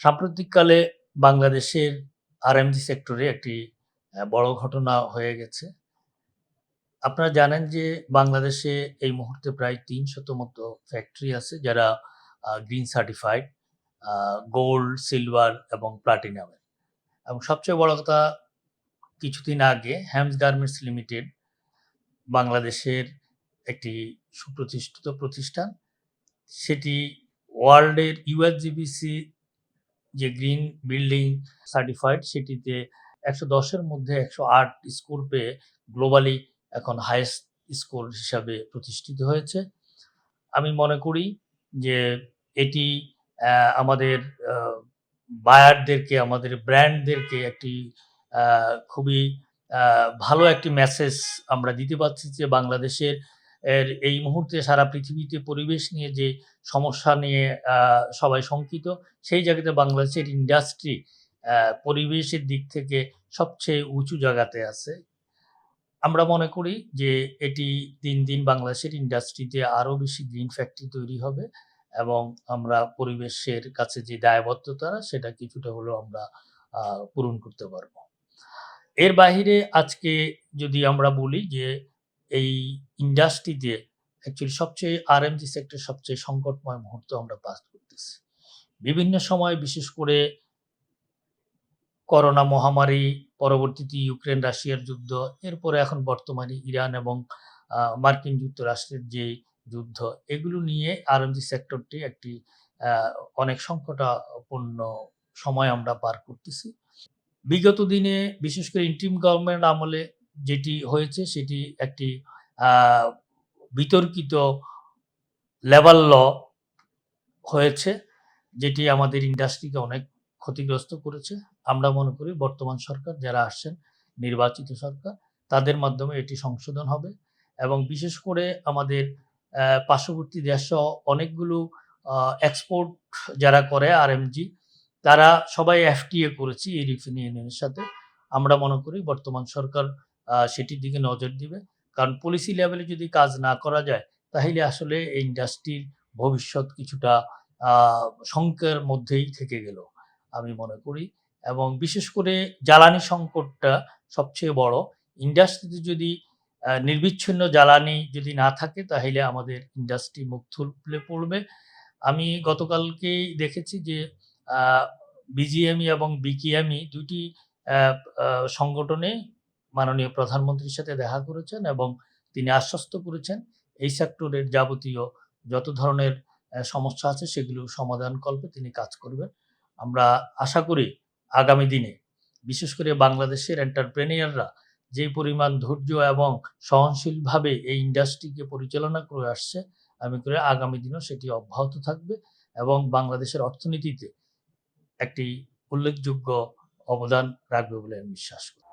সাম্প্রতিককালে বাংলাদেশের আরএমজি সেক্টরে একটি বড় ঘটনা হয়ে গেছে। আপনারা জানেন যে বাংলাদেশে এই মুহূর্তে প্রায় ৩০০ মতো ফ্যাক্টরি আছে যারা green certified, a gold, silver এবং প্লাটিনামের। এবং সবচেয়ে বড় কথা, কিছুদিন আগে হেমস গার্মেন্টস লিমিটেড বাংলাদেশের একটি সুপ্রতিষ্ঠিত প্রতিষ্ঠান। সেটি ওয়ার্ল্ডের ইউএসজিবিসি যে গ্রিন বিল্ডিং সার্টিফাইড, সেটিতে ১১০ এর মধ্যে ১০৮ স্কোর পেয়ে গ্লোবালি এখন হাইয়েস্ট স্কোর হিসাবে প্রতিষ্ঠিত হয়েছে। আমি মনে করি যে এটি আমাদের আ বায়ারদেরকে, আমাদের ব্র্যান্ডদেরকে একটি খুবই আ ভালো একটি মেসেজ আমরা দিতে পারছি যে বাংলাদেশের এই মুহূর্তে সারা পৃথিবীতে পরিবেশ নিয়ে যে সমস্যা নিয়ে আ সবাই শঙ্কিত, সেই জায়গাতে বাংলাদেশের ইন্ডাস্ট্রি আ পরিবেশের দিক থেকে সবচেয়ে উঁচু জায়গাতে আছে। আমরা মনে করি যে এটি দিন, দিন বাংলাদেশের ইন্ডাস্ট্রিতে আরো বেশি গ্রিন ফ্যাক্টরি তৈরি হবে এবং আমরা পরিবেশের কাছে যে দায়বদ্ধতা সেটা কিছুটা হলেও আমরা আ পূরণ করতে পারব। এর বাহিরে আজকে যদি আমরা বলি যে এই ইন্ডাস্ট্রিতে অ্যাকচুয়ালি সবচেয়ে আরএমজি সেক্টর সবচেয়ে সংকটময় মুহূর্ত আমরা পাস করতেছি। বিভিন্ন সময় বিশেষ করে করোনা মহামারী, পরবর্তীতে ইউক্রেন রাশিয়ার যুদ্ধ, এরপরে এখন বর্তমানে ইরান এবং মার্কিন যুক্তরাষ্ট্রের যে যুদ্ধ, এগুলো নিয়ে আরএমজি সেক্টরটি একটি আ অনেক সংকটাপন্ন সময় আমরা পার করতেছি। বিগত দিনে বিশেষ করে ইন্টারিম গভর্নমেন্ট আমলে যেটি হয়েছে সেটি একটি আ বিতর্কিত লেবাল ল হয়েছে, যেটি আমাদের ইন্ডাস্ট্রিকে অনেক ক্ষতিগ্রস্ত করেছে। আমরা মনে করি বর্তমান সরকার যারা আসছেন, নির্বাচিত সরকার, তাদের মাধ্যমে এটি সংশোধন হবে এবং বিশেষ করে আমাদের পার্শ্ববর্তী দেশসহ অনেকগুলো আ এক্সপোর্ট যারা করে আরএমজি, তারা সবাই এফটিএ করেছে ইউরোপিয়ান ইউনিয়নের সাথে। আমরা মনে করি বর্তমান সরকার সেটির দিকে নজর দিবে। কারণ পলিসি লেভেলে যদি কাজ না করা যায়, তাহলে আসলে এই ইন্ডাস্ট্রির ভবিষ্যৎ কিছুটা আ শঙ্কার মধ্যেই থেকে গেল আমি মনে করি। এবং বিশেষ করে জ্বালানি সংকটটা সবচেয়ে বড়। ইন্ডাস্ট্রিতে যদি নির্বিচ্ছিন্ন জ্বালানি যদি না থাকে, তাহলে আমাদের ইন্ডাস্ট্রি মুখ থুবড়ে পড়বে। আমি গতকালকেই দেখেছি যে আ বিজিএমইএ এবং বিকেএমই ২ টি অ্যা আ সংগঠনে মাননীয় প্রধানমন্ত্রীর সাথে দেখা করেছেন এবং তিনি আশ্বস্ত করেছেন এই সেক্টরের যাবতীয় যত ধরনের সমস্যা আছে সেগুলো সমাধানকল্পে তিনি কাজ করবেন। আমরা আশা করি আগামী দিনে বিশেষ করে বাংলাদেশের এন্টারপ্রেনিউররা যে পরিমাণ ধৈর্য এবং সহনশীলভাবে এই ইন্ডাস্ট্রিকে পরিচালনা করে আসছে, আমি করি আগামী দিনেও সেটি অব্যাহত থাকবে এবং বাংলাদেশের অর্থনীতিতে একটি উল্লেখযোগ্য অবদান রাখবে বলে আমি বিশ্বাস করি।